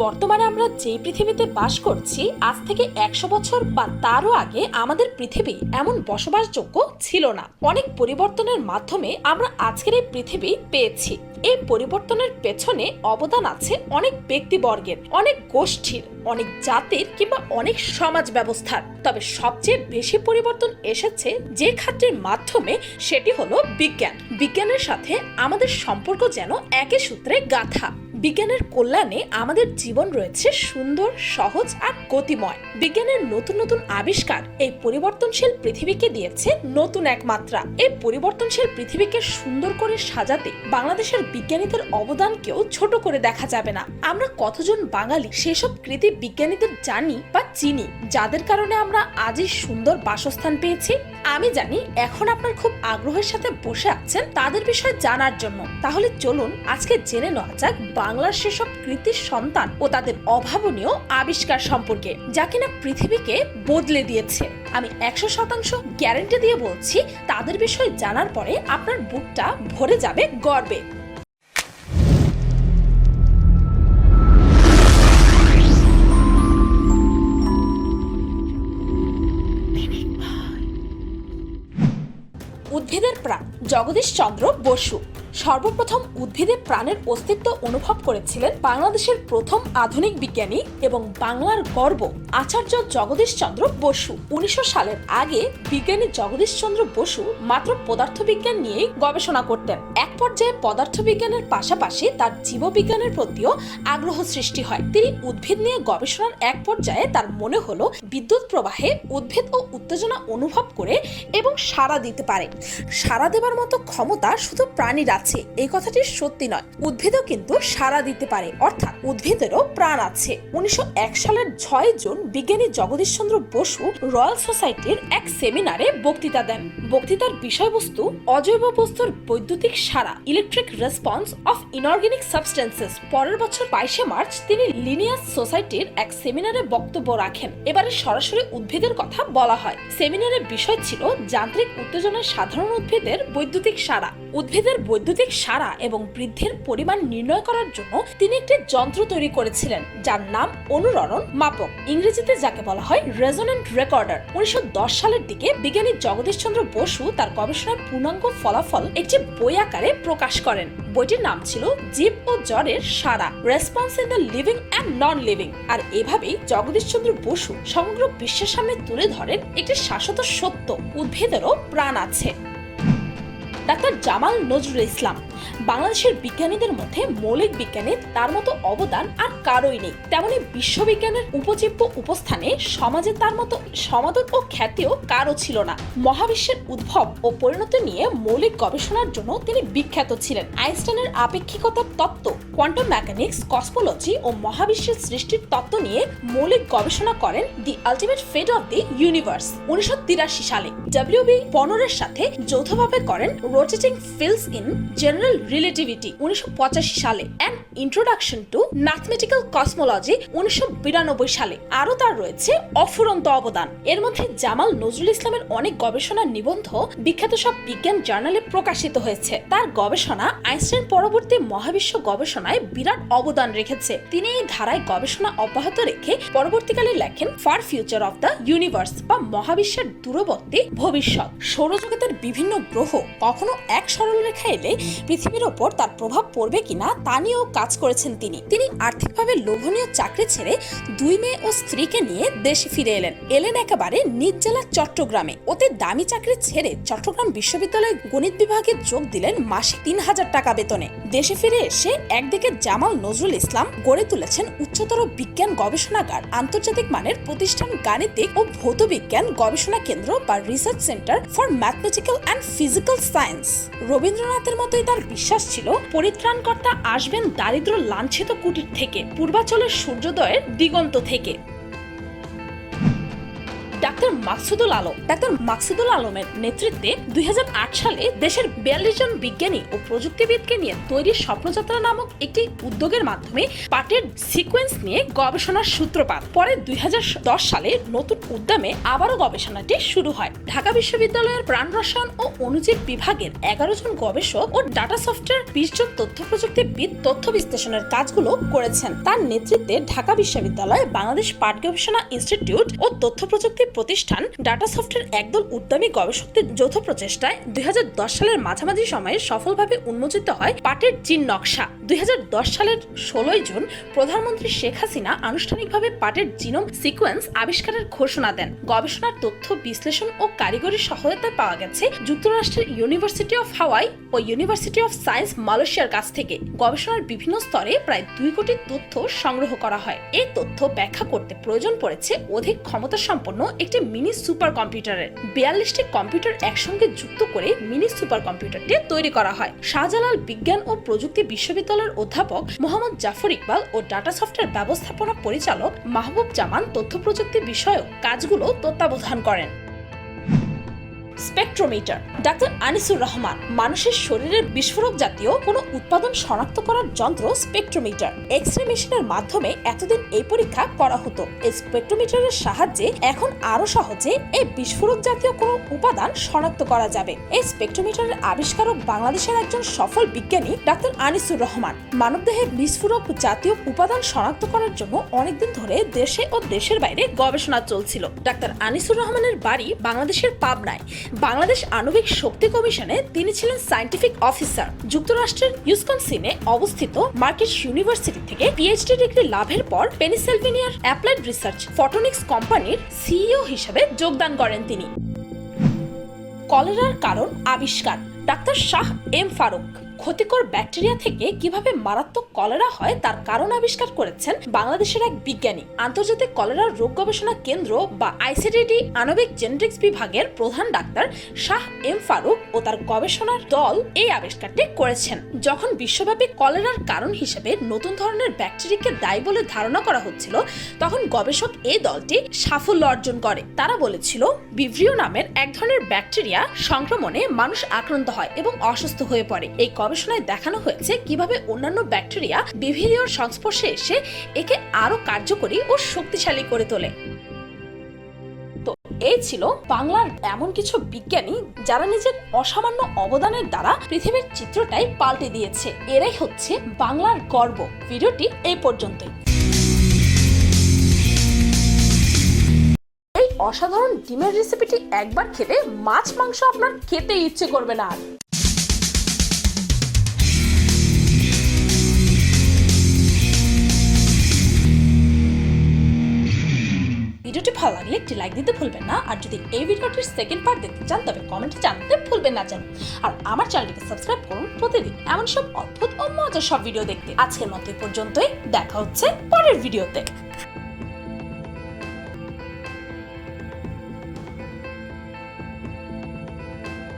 বর্তমানে আমরা যে পৃথিবীতে বাস করছি আজ থেকে 100 বছর বা তারও আগে আমাদের পৃথিবী এমন বসবাসযোগ্য ছিল না। অনেক পরিবর্তনের মাধ্যমে আমরা আজকের এই পৃথিবী পেয়েছি। এই পরিবর্তনের পেছনে অবদান আছে অনেক ব্যক্তিবর্গের, অনেক গোষ্ঠীর, অনেক জাতির কিংবা অনেক সমাজ ব্যবস্থার। তবে সবচেয়ে বেশি পরিবর্তন এসেছে যে খাতের মাধ্যমে, সেটি হলো বিজ্ঞান। বিজ্ঞানের সাথে আমাদের সম্পর্ক যেন একই সূত্রে গাঁথা। বিজ্ঞানের কল্যাণে আমাদের জীবন রয়েছে সুন্দর, সহজ আর গতিময়। বিজ্ঞানের নতুন নতুন আবিষ্কার এই পরিবর্তনশীল পৃথিবীকে দিয়েছে নতুন এক মাত্রা। এই পরিবর্তনশীল পৃথিবীকে সুন্দর করে সাজাতে বাংলাদেশের বিজ্ঞানীদের অবদানকেও ছোট করে দেখা যাবে না। আমরা কতজন বাঙালি সেসব কৃতি বিজ্ঞানীদের জানি বা চিনি, যাদের কারণে আমরা আজই সুন্দর বাসস্থান পেয়েছি? আমি জানি এখন আপনার খুব আগ্রহের সাথে বসে আছেন তাদের বিষয়ে জানার জন্য। তাহলে চলুন আজকে জেনে নেওয়া যাক বাংলার সেসব কৃতির সন্তান ও তাদের অভাবনীয় আবিষ্কার সম্পর্কে, যা কিনা পৃথিবীকে বদলে দিয়েছে। আমি 100% গ্যারান্টি দিয়ে বলছি, তাদের বিষয়ে জানার পরে আপনার বুকটা ভরে যাবে গর্বে। উদ্ভিদের প্রাণ জগদীশ চন্দ্র বসু সর্বপ্রথম উদ্ভিদে প্রাণের অস্তিত্ব অনুভব করেছিলেন বাংলাদেশের প্রথম আধুনিক বিজ্ঞানী এবং বাংলার গর্ব আচার্য জগদীশ চন্দ্র বসু। 1900 সালের আগে বিজ্ঞানী জগদীশ চন্দ্র বসু মাত্র পদার্থবিজ্ঞান নিয়েই গবেষণা করতেন। এক পর্যায়ে পদার্থবিজ্ঞানের পাশাপাশি তার জীববিজ্ঞানের প্রতিও আগ্রহ সৃষ্টি হয়। তিনি উদ্ভিদ নিয়ে গবেষণার এক পর্যায়ে তার মনে হলো বিদ্যুৎ প্রবাহে উদ্ভিদ ও উত্তেজনা অনুভব করে এবং সাড়া দিতে পারে। সাড়া দেবার মতো ক্ষমতা শুধু প্রাণীর আছে এই কথাটি সত্যি নয়, উদ্ভিদও কিন্তু সাড়া দিতে পারে, অর্থাৎ উদ্ভিদেরও প্রাণ আছে। 1901 সালের 6 জুন বিজ্ঞানী জগদীশ চন্দ্র বসু রয়্যাল সোসাইটির এক সেমিনারে বক্তৃতা দেন। বক্তৃতার বিষয়বস্তু অজৈব বস্তুর বৈদ্যুতিক সাড়া, electric response of inorganic substances. পরের বছর 22 মার্চ তিনি লিনিয়াস সোসাইটির এক সেমিনারে বক্তব্য রাখেন। এবারে সরাসরি উদ্ভিদের কথা বলা হয়। সেমিনারের বিষয় ছিল যান্ত্রিক উত্তেজনায় সাধারণ উদ্ভিদের বৈদ্যুতিক সাড়া। উদ্ভিদের বৈদ্যুতিক সাড়া এবং বৃদ্ধির পরিমাণ নির্ণয় করার জন্য তিনি একটি যন্ত্র তৈরি করেছিলেন, যার নাম অনুরণন মাপক, ইংরেজিতে যাকে বলা হয় রেজোন্যান্ট রেকর্ডার। 1910 সালের দিকে বিজ্ঞানী জগদীশ চন্দ্র বসু তার গবেষণার পূর্ণাঙ্গ ফলাফল একটি বই আকারে প্রকাশ করেন। বইটির নাম ছিল জীব ও জড়ের সাড়া, response in the living and non living. আর এভাবেই জগদীশ চন্দ্র বসু সমগ্র বিশ্বের সামনে তুলে ধরেন একটি শাশ্বত সত্য, উদ্ভিদেরও প্রাণ আছে। ডাক্তার জামাল নজরুল ইসলাম বাংলাদেশের বিজ্ঞানীদের মধ্যে মৌলিক বিজ্ঞানে তার মতো অবদান আর কারোই নেই। তেমনি বিশ্ববিজ্ঞানের উপজীব্য উপস্থানে সমাজে তার মতো সমাদর ও খ্যাতিও কারো ছিল না। মহাবিশ্বের উদ্ভব ও পরিণতি নিয়ে মৌলিক গবেষণার জন্য তিনি বিখ্যাত ছিলেন। আইনস্টাইনের আপেক্ষিকতার তত্ত্ব, কোয়ান্টাম মেকানিক্স, কসমোলজি ও মহাবিশ্বের সৃষ্টির তত্ত্ব নিয়ে মৌলিক গবেষণা করেন the ultimate fate of the universe 1983 সালে। ডব্লিউবি পনরের সাথে যৌথভাবে করেন rotating fields in general relativity 1985 সালে, and introduction to mathematical cosmology 1992 সালে। আরও তার রয়েছে অফুরন্ত অবদান। এর মধ্যে জামাল নজরুল ইসলামের অনেক গবেষণা নিবন্ধ বিখ্যাত সব বিজ্ঞান জার্নালে প্রকাশিত হয়েছে। তার গবেষণা আইনস্টাইন পরবর্তী মহাবিশ্ব গবেষণায় বিরাট অবদান রেখেছে। তিনি এই ধারায় গবেষণা অব্যাহত রেখে পরবর্তীকালে লেখেন far future of the universe বা মহাবিশ্বের দূরবর্তী ভবিষ্যৎ। সৌরজগতের বিভিন্ন গ্রহ কখনো এক সরলরেখা এলে পৃথিবীর ওপর তার প্রভাব পড়বে কিনা তা নিয়েও কাজ করেছেন তিনি আর্থিকভাবে লোভনীয় চাকরি ছেড়ে 2 মেয়ে ও স্ত্রীকে নিয়ে দেশে ফিরে এলেন একেবারে নিজ জেলা চট্টগ্রামে। অতি দামি চাকরি ছেড়ে চট্টগ্রাম বিশ্ববিদ্যালয়ে গণিত বিভাগে যোগ দিলেন মাসে 3000 টাকা বেতনে। দেশে ফিরে এসে একদিকে জামাল নজরুল ইসলাম গড়ে তুলেছেন উচ্চতর বিজ্ঞান গবেষণাগার, আন্তর্জাতিক মানের প্রতিষ্ঠান, গাণিতিক ও ভৌত বিজ্ঞান গবেষণা কেন্দ্র বা research centre for mathematical and physical science. রবীন্দ্রনাথের মতোই তার বিশ্বাস ছিল পরিত্রাণকর্তা আসবেন দারিদ্র লাঞ্ছিত কুটির থেকে, পূর্বাচলের সূর্যোদয়ের দিগন্ত থেকে। ডাক্তার ডাক্তার মাকসুদুল আলমের নেতৃত্বে 2008 সালে দেশের 42 জন বিজ্ঞানী ও প্রযুক্তিবিদকে নিয়ে তৈরি স্বপ্নযাত্রা নামক একটি উদ্যোগের মাধ্যমে পাটের সিকোয়েন্স নিয়ে গবেষণার সূত্রপাত। পরে 2010 সালে নতুন উদ্যমে আবারও গবেষণাটি শুরু হয়। ঢাকা বিশ্ববিদ্যালয়ের প্রাণ রসায়ন ও অণুজীব বিভাগের 11 জন গবেষক ও ডাটা সফটওয়্যার 20 জন তথ্য প্রযুক্তিবিদ তথ্য বিশ্লেষণের কাজগুলো করেছেন। তার নেতৃত্বে ঢাকা বিশ্ববিদ্যালয়, বাংলাদেশ পাট গবেষণা ইনস্টিটিউট ও তথ্য প্রযুক্তি প্রতিষ্ঠান ডাটা সফটওয়্যার একদল উদ্যমী গবেষকদের যৌথ প্রচেষ্টায় 2010 সালের মাঝামাঝি সময়ে সফলভাবে উন্মোচিত হয় পাটের জিন নকশা। 2010 সালের 16 জুন প্রধানমন্ত্রী শেখ হাসিনা আনুষ্ঠানিকভাবে পাটের জিনোম সিকোয়েন্স আবিষ্কারের ঘোষণা দেন। গবেষণার তথ্য বিশ্লেষণ ও কারিগরি সহায়তায় পাওয়া গেছে যুক্তরাষ্ট্রের ইউনিভার্সিটি অফ হাওয়াই ও ইউনিভার্সিটি অফ সায়েন্স মালয়েশিয়ার কাছ থেকে। গবেষণার বিভিন্ন স্তরে প্রায় 2 কোটি তথ্য সংগ্রহ করা হয়। এই তথ্য ব্যাখ্যা করতে প্রয়োজন পড়েছে অধিক ক্ষমতা সম্পন্ন একটি মিনি সুপার কম্পিউটারের। 42টি কম্পিউটার একসঙ্গে যুক্ত করে মিনি সুপার কম্পিউটারটি তৈরি করা হয়। শাহজালাল বিজ্ঞান ও প্রযুক্তি বিশ্ববিদ্যালয়ের অধ্যাপক মোহাম্মদ জাফর ইকবাল ও ডাটা সফটওয়্যার ব্যবস্থাপনা পরিচালক মাহবুব জামান তথ্য প্রযুক্তি বিষয়ক কাজগুলো তত্ত্বাবধান করেন। স্পেকট্রোমিটার। ডাক্তার আনিসুর রহমান মানুষের শরীরের বিস্ফোরক জাতীয় কোনো উৎপাদন শনাক্ত করার যন্ত্র স্পেকট্রোমিটার। এক্স-রে মেশিনের মাধ্যমে এতদিন এই পরীক্ষা করা হতো। এই স্পেকট্রোমিটারের সাহায্যে এখন আরো সহজে এই বিস্ফোরক জাতীয় কোনো উপাদান শনাক্ত করা যাবে। এই স্পেকট্রোমিটারের আবিষ্কারক বাংলাদেশের একজন সফল বিজ্ঞানী ডাক্তার আনিসুর রহমান। মানবদেহে বিস্ফোরক জাতীয় উপাদান শনাক্ত করার জন্য অনেকদিন ধরে দেশে ও দেশের বাইরে গবেষণা চলছিল। ডাক্তার আনিসুর রহমানের বাড়ি বাংলাদেশের পাবনায়। বাংলাদেশ আণবিক শক্তি কমিশনে তিনি ছিলেন সায়েন্টিফিক অফিসার। যুক্তরাষ্ট্রের ইউসকনসিনে অবস্থিত মার্কিস ইউনিভার্সিটি থেকে পিএইচডি ডিগ্রি লাভের পর পেনিসিলভেনিয়ার অ্যাপ্লাইড রিসার্চ ফটোনিক্স কোম্পানির সিইও হিসেবে যোগদান করেন তিনি। কলেরার কারণ আবিষ্কার। ডাক্তার শাহ এম ফারুক ক্ষতিকর ব্যাকটেরিয়া থেকে কিভাবে মারাত্মক কলেরা হয় তার কারণ আবিষ্কার করেছেন বাংলাদেশের এক বিজ্ঞানী। আন্তর্জাতিক কলেরা রোগ গবেষণা কেন্দ্র বা আইসিডিডি আণবিক জেনেটিক্স বিভাগের প্রধান ডাক্তার শাহ এম ফারুক ও তার গবেষণার দল এই আবিষ্কারটি করেছেন। যখন বিশ্বব্যাপী কলেরার কারণ হিসেবে নতুন ধরনের ব্যাকটেরিয়াকে দায়ী বলে ধারণা করা হচ্ছিল, তখন গবেষক এই দলটি সাফল্য অর্জন করে। তারা বলেছিল ভিব্রিও নামের এক ধরনের ব্যাকটেরিয়া সংক্রমণে মানুষ আক্রান্ত হয় এবং অসুস্থ হয়ে পড়ে। এই গবেষণায় দেখানো হয়েছে কিভাবে অন্যান্য ব্যাকটেরিয়া ভিব্রিওর সংস্পর্শে এসে একে আরো কার্যকরী ও শক্তিশালী করে তোলে। তো এই ছিল বাংলার এমন কিছু বিজ্ঞানী যারা নিজের অসামান্য অবদানের দ্বারা পৃথিবীর চিত্রটাই পাল্টে দিয়েছে। এরাই হচ্ছে বাংলার গর্ব। ভিডিওটি এই পর্যন্তই। এই অসাধারণ ডিমের রেসিপিটি একবার খেলে মাছ মাংস আপনার খেতে ইচ্ছে করবে না। ভিডিওটি ভালো লাগলে একটি লাইক দিতে ভুলবেন না। আর যদি এই ভিডিওটির সেকেন্ড পার্ট দেখতে চান তবে কমেন্টে জানাতে ভুলবেন না। আর আমার চ্যানেলটিকে সাবস্ক্রাইব করুন প্রতিদিন এমন সব অদ্ভুত ও মজার সব ভিডিও দেখতে। আজকের মতো এই পর্যন্তই। দেখা হচ্ছে পরের ভিডিওতে।